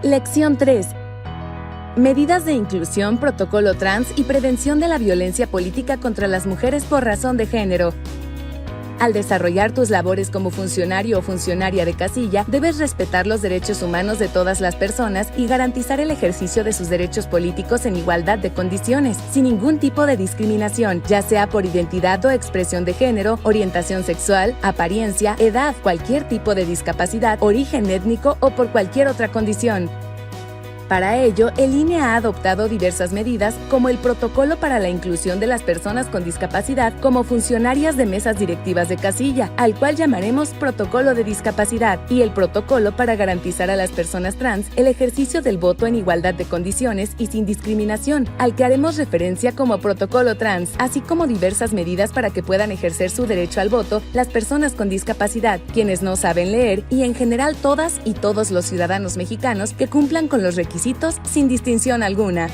Lección 3. Medidas de inclusión, protocolo trans y prevención de la violencia política contra las mujeres por razón de género. Al desarrollar tus labores como funcionario o funcionaria de casilla, debes respetar los derechos humanos de todas las personas y garantizar el ejercicio de sus derechos políticos en igualdad de condiciones, sin ningún tipo de discriminación, ya sea por identidad o expresión de género, orientación sexual, apariencia, edad, cualquier tipo de discapacidad, origen étnico o por cualquier otra condición. Para ello, el INE ha adoptado diversas medidas, como el protocolo para la inclusión de las personas con discapacidad como funcionarias de mesas directivas de casilla, al cual llamaremos protocolo de discapacidad, y el protocolo para garantizar a las personas trans el ejercicio del voto en igualdad de condiciones y sin discriminación, al que haremos referencia como protocolo trans, así como diversas medidas para que puedan ejercer su derecho al voto las personas con discapacidad, quienes no saben leer y en general todas y todos los ciudadanos mexicanos que cumplan con los requisitos sin distinción alguna.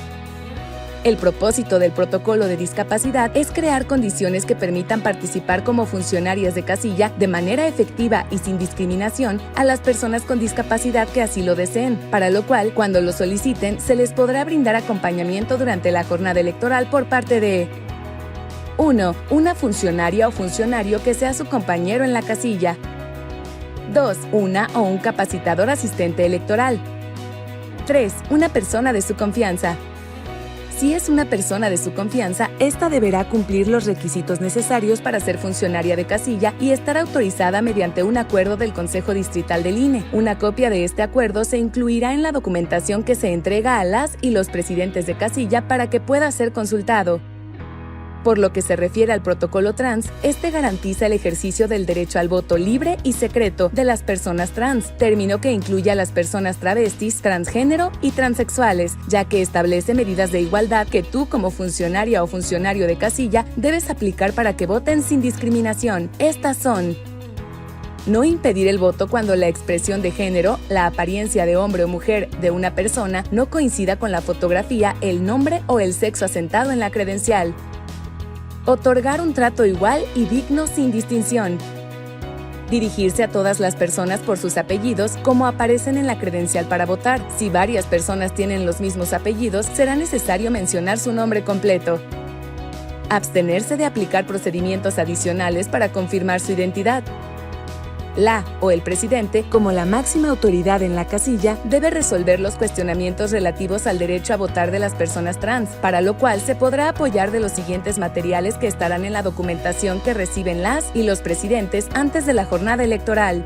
El propósito del protocolo de discapacidad es crear condiciones que permitan participar como funcionarias de casilla de manera efectiva y sin discriminación a las personas con discapacidad que así lo deseen, para lo cual, cuando lo soliciten, se les podrá brindar acompañamiento durante la jornada electoral por parte de 1. Una funcionaria o funcionario que sea su compañero en la casilla. 2. Una o un capacitador asistente electoral. 3. Una persona de su confianza. Si es una persona de su confianza, ésta deberá cumplir los requisitos necesarios para ser funcionaria de casilla y estar autorizada mediante un acuerdo del Consejo Distrital del INE. Una copia de este acuerdo se incluirá en la documentación que se entrega a las y los presidentes de casilla para que pueda ser consultado. Por lo que se refiere al protocolo trans, este garantiza el ejercicio del derecho al voto libre y secreto de las personas trans, término que incluye a las personas travestis, transgénero y transexuales, ya que establece medidas de igualdad que tú como funcionaria o funcionario de casilla debes aplicar para que voten sin discriminación. Estas son: no impedir el voto cuando la expresión de género, la apariencia de hombre o mujer de una persona no coincida con la fotografía, el nombre o el sexo asentado en la credencial. Otorgar un trato igual y digno sin distinción. Dirigirse a todas las personas por sus apellidos como aparecen en la credencial para votar. Si varias personas tienen los mismos apellidos, será necesario mencionar su nombre completo. Abstenerse de aplicar procedimientos adicionales para confirmar su identidad. La o el presidente, como la máxima autoridad en la casilla, debe resolver los cuestionamientos relativos al derecho a votar de las personas trans, para lo cual se podrá apoyar de los siguientes materiales que estarán en la documentación que reciben las y los presidentes antes de la jornada electoral.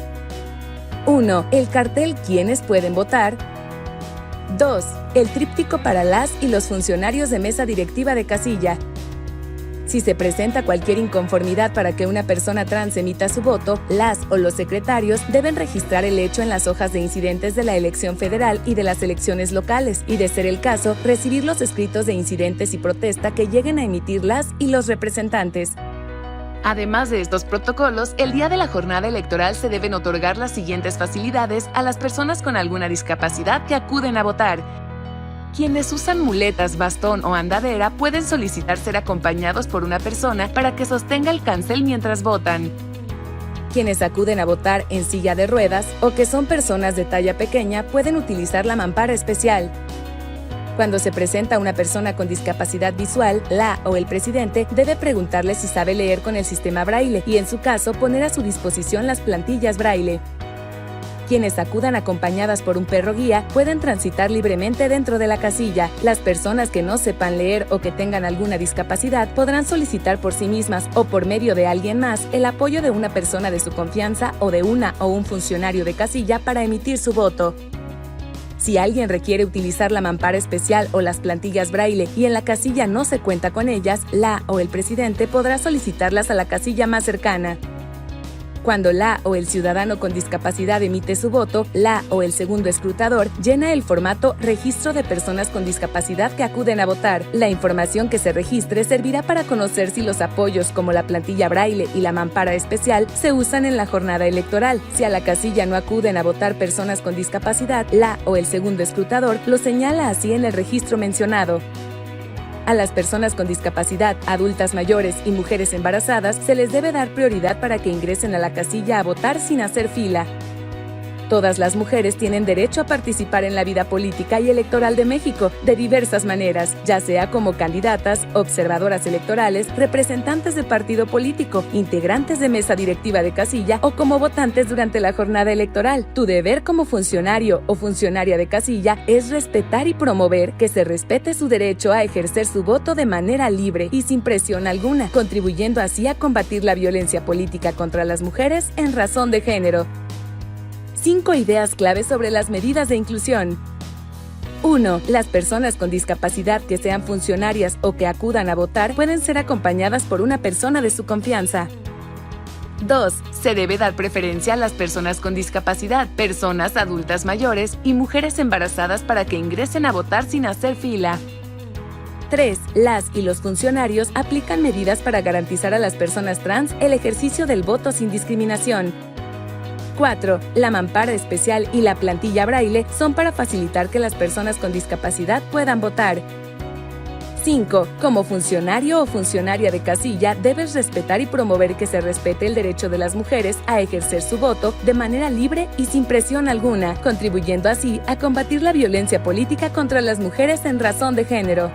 1. El cartel ¿Quiénes pueden votar? 2. El tríptico para las y los funcionarios de mesa directiva de casilla. Si se presenta cualquier inconformidad para que una persona trans emita su voto, las o los secretarios deben registrar el hecho en las hojas de incidentes de la elección federal y de las elecciones locales, y de ser el caso, recibir los escritos de incidentes y protesta que lleguen a emitir las y los representantes. Además de estos protocolos, el día de la jornada electoral se deben otorgar las siguientes facilidades a las personas con alguna discapacidad que acuden a votar. Quienes usan muletas, bastón o andadera pueden solicitar ser acompañados por una persona para que sostenga el cancel mientras votan. Quienes acuden a votar en silla de ruedas o que son personas de talla pequeña pueden utilizar la mampara especial. Cuando se presenta una persona con discapacidad visual, la o el presidente debe preguntarle si sabe leer con el sistema Braille y, en su caso, poner a su disposición las plantillas Braille. Quienes acudan acompañadas por un perro guía pueden transitar libremente dentro de la casilla. Las personas que no sepan leer o que tengan alguna discapacidad podrán solicitar por sí mismas o por medio de alguien más el apoyo de una persona de su confianza o de una o un funcionario de casilla para emitir su voto. Si alguien requiere utilizar la mampara especial o las plantillas Braille y en la casilla no se cuenta con ellas, la o el presidente podrá solicitarlas a la casilla más cercana. Cuando la o el ciudadano con discapacidad emite su voto, la o el segundo escrutador llena el formato Registro de personas con discapacidad que acuden a votar. La información que se registre servirá para conocer si los apoyos como la plantilla Braille y la mampara especial se usan en la jornada electoral. Si a la casilla no acuden a votar personas con discapacidad, la o el segundo escrutador lo señala así en el registro mencionado. A las personas con discapacidad, adultas mayores y mujeres embarazadas se les debe dar prioridad para que ingresen a la casilla a votar sin hacer fila. Todas las mujeres tienen derecho a participar en la vida política y electoral de México de diversas maneras, ya sea como candidatas, observadoras electorales, representantes de partido político, integrantes de mesa directiva de casilla o como votantes durante la jornada electoral. Tu deber como funcionario o funcionaria de casilla es respetar y promover que se respete su derecho a ejercer su voto de manera libre y sin presión alguna, contribuyendo así a combatir la violencia política contra las mujeres en razón de género. 5 ideas claves sobre las medidas de inclusión. 1. Las personas con discapacidad que sean funcionarias o que acudan a votar pueden ser acompañadas por una persona de su confianza. 2. Se debe dar preferencia a las personas con discapacidad, personas adultas mayores y mujeres embarazadas para que ingresen a votar sin hacer fila. 3. Las y los funcionarios aplican medidas para garantizar a las personas trans el ejercicio del voto sin discriminación. 4. La mampara especial y la plantilla braille son para facilitar que las personas con discapacidad puedan votar. 5. Como funcionario o funcionaria de casilla, debes respetar y promover que se respete el derecho de las mujeres a ejercer su voto de manera libre y sin presión alguna, contribuyendo así a combatir la violencia política contra las mujeres en razón de género.